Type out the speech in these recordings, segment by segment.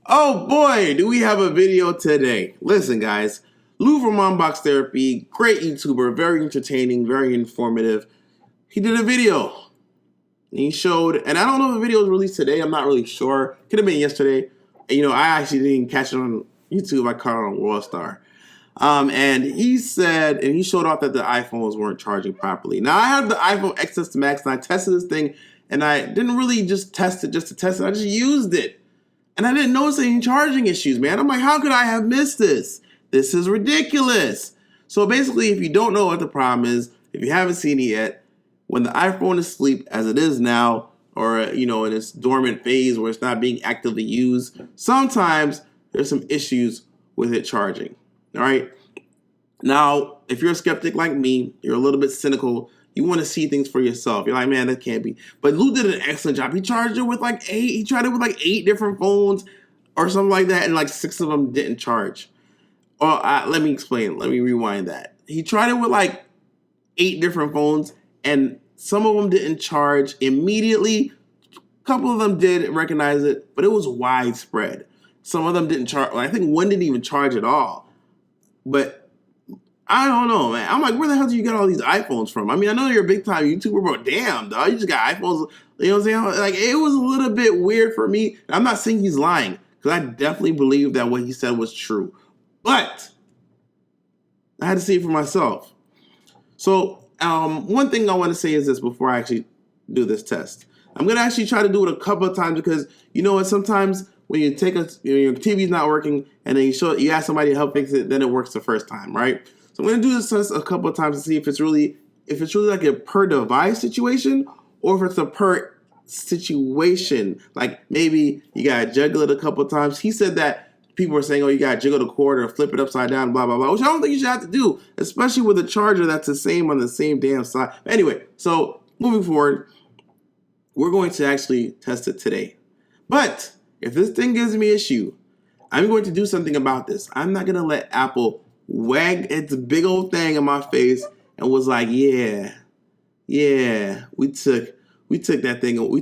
Oh boy, do we have a video today. Listen, guys, Lou from Unbox Therapy, great YouTuber, very entertaining, very informative. He did a video. And he showed, and I don't know if the video was released today. I'm not really sure. Could have been yesterday. I actually didn't catch it on YouTube. I caught it on WorldStar. And he said, and he showed off that the iPhones weren't charging properly. Now, I have the iPhone XS Max, and I tested this thing, and I didn't really just test it just to test it. I just used it. And I didn't notice any charging issues, man. I'm like, how could I have missed this? This is ridiculous. So basically, if you don't know what the problem is, if you haven't seen it yet, when the iPhone is asleep, as it is now, or in its dormant phase where it's not being actively used, sometimes there's some issues with it charging. All right. Now, if you're a skeptic like me, you're a little bit cynical. You want to see things for yourself. You're like, man, that can't be. But Lou did an excellent job. He charged it with he tried it with 8 different phones or something like that, and 6 of them didn't charge. Or let me explain. Let me rewind that. He tried it with 8 different phones, and some of them didn't charge immediately. A couple of them did recognize it, but it was widespread. Some of them didn't charge. I think one didn't even charge at all. But I don't know, man. I'm like, where the hell do you get all these iPhones from? I mean, I know you're a big time YouTuber, but damn, dog, you just got iPhones. You know what I'm saying? It was a little bit weird for me. I'm not saying he's lying, because I definitely believe that what he said was true. But I had to see it for myself. So, one thing I want to say is this before I actually do this test. I'm going to actually try to do it a couple of times, because you know what? Sometimes when you take your TV's not working, and then you ask somebody to help fix it, then it works the first time, right? So I'm going to do this test a couple of times to see if it's really like a per device situation, or if it's a per situation. Like maybe you got to juggle it a couple of times. He said that people were saying, oh, you got to jiggle the cord or flip it upside down, blah, blah, blah, which I don't think you should have to do, especially with a charger that's the same on the same damn side. Anyway, so moving forward, we're going to actually test it today. But if this thing gives me issue, I'm going to do something about this. I'm not going to let Apple wag its big old thing in my face and was like, yeah, we took that thing and we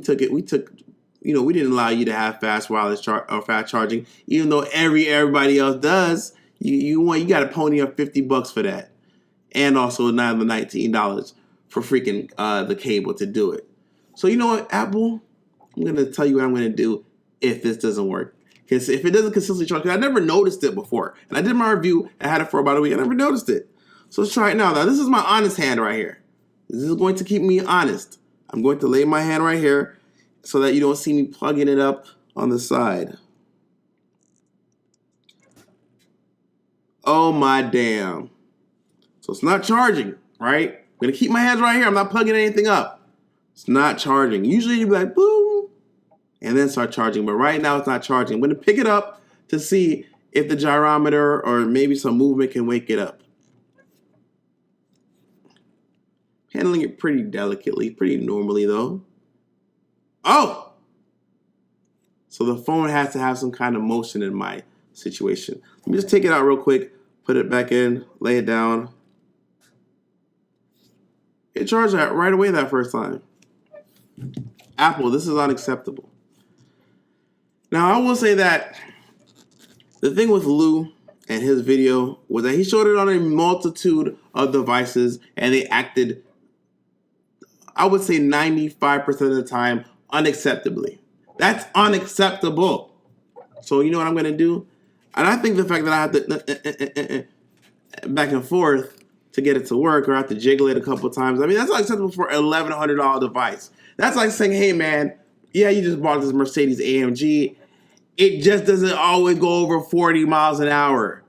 didn't allow you to have fast wireless or fast charging, even though everybody else does. You got to pony up $50 for that, and also another $19 for freaking the cable to do it. So you know what, Apple, I'm gonna tell you what I'm gonna do if this doesn't work. Because if it doesn't consistently charge, because I never noticed it before, and I did my review, I had it for about a week, I never noticed it. So let's try it now. Now this is my honest hand right here. This is going to keep me honest. I'm going to lay my hand right here so that you don't see me plugging it up on the side. Oh my damn. So it's not charging, right? I'm gonna keep my hands right here. I'm not plugging anything up. It's not charging. Usually you'd be like, boom, and then start charging. But right now it's not charging. I'm going to pick it up to see if the gyrometer or maybe some movement can wake it up. Handling it pretty delicately, pretty normally though. Oh! So the phone has to have some kind of motion in my situation. Let me just take it out real quick, put it back in, lay it down. It charged that right away that first time. Apple, this is unacceptable. Now, I will say that the thing with Lou and his video was that he showed it on a multitude of devices, and they acted, I would say 95% of the time, unacceptably. That's unacceptable. So you know what I'm going to do? And I think the fact that I have to back and forth to get it to work, or I have to jiggle it a couple times, I mean, that's unacceptable for an $1,100 device. That's like saying, hey, man, yeah, you just bought this Mercedes AMG. It just doesn't always go over 40 miles an hour.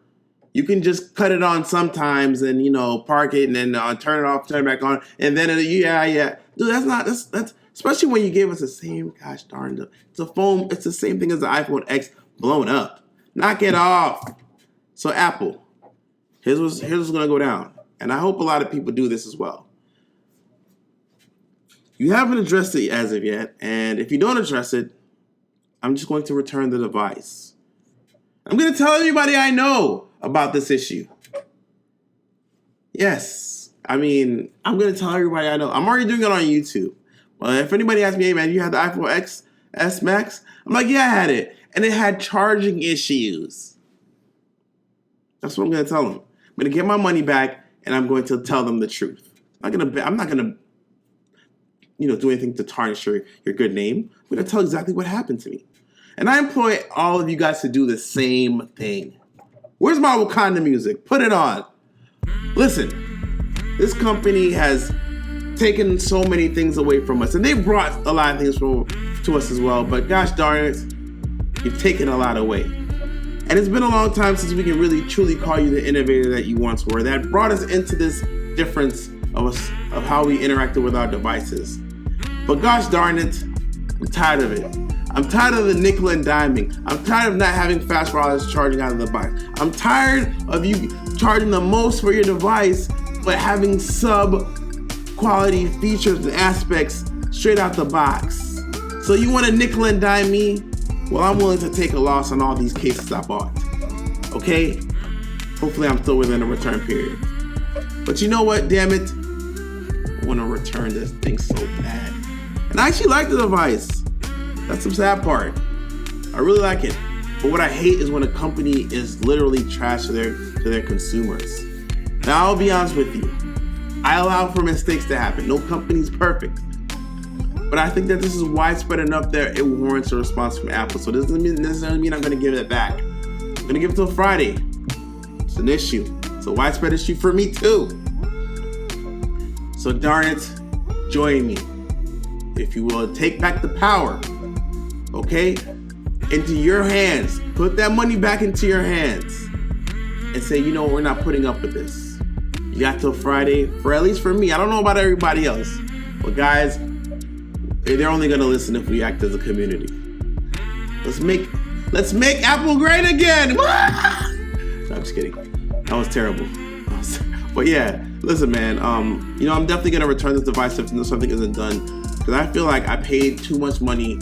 You can just cut it on sometimes and, park it and then turn it off, turn it back on. And then, yeah. Dude, that's especially when you gave us the same, gosh darn, it's a phone. It's the same thing as the iPhone X blown up. Knock it off. So Apple, here's what's going to go down. And I hope a lot of people do this as well. You haven't addressed it as of yet, and if you don't address it, I'm just going to return the device. I'm going to tell everybody I know about this issue. Yes, I'm going to tell everybody I know. I'm already doing it on YouTube. Well, if anybody asks me, hey man, you had the iPhone XS Max? I'm like, yeah, I had it. and it had charging issues. That's what I'm going to tell them. I'm going to get my money back, and I'm going to tell them the truth. I'm not going to do anything to tarnish your good name. I'm going to tell exactly what happened to me. And I employ all of you guys to do the same thing. Where's my Wakanda music? Put it on. Listen, this company has taken so many things away from us, and they brought a lot of things to us as well, but gosh darn it, you've taken a lot away. And it's been a long time since we can really truly call you the innovator that you once were. That brought us into this difference of how we interacted with our devices. But gosh darn it, I'm tired of it. I'm tired of the nickel and diming. I'm tired of not having fast wireless charging out of the box. I'm tired of you charging the most for your device, but having sub-quality features and aspects straight out the box. So you want to nickel and dime me? Well, I'm willing to take a loss on all these cases I bought. Okay? Hopefully I'm still within a return period. But you know what, damn it? I want to return this thing so bad. And I actually like the device. That's the sad part. I really like it. But what I hate is when a company is literally trash to their consumers. Now, I'll be honest with you. I allow for mistakes to happen. No company's perfect. But I think that this is widespread enough that it warrants a response from Apple. So this doesn't necessarily mean I'm going to give it back. I'm going to give it till Friday. It's an issue. It's a widespread issue for me too. So darn it, join me. If you will, take back the power. Okay? Into your hands. Put that money back into your hands. And say, you know what, we're not putting up with this. You got till Friday, at least for me. I don't know about everybody else. But guys, they're only gonna listen if we act as a community. Let's make Apple great again. No, I'm just kidding. That was terrible. But yeah, listen, man. I'm definitely gonna return this device if something isn't done, because I feel like I paid too much money.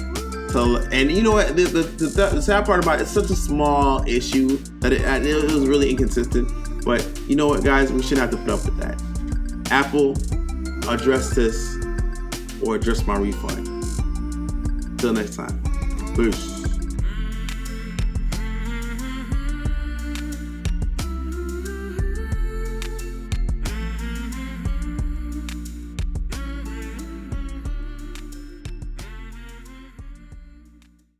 And you know what? The sad part about it, it's such a small issue that it was really inconsistent. But you know what, guys? We shouldn't have to put up with that. Apple, address this or address my refund. Till next time. Peace.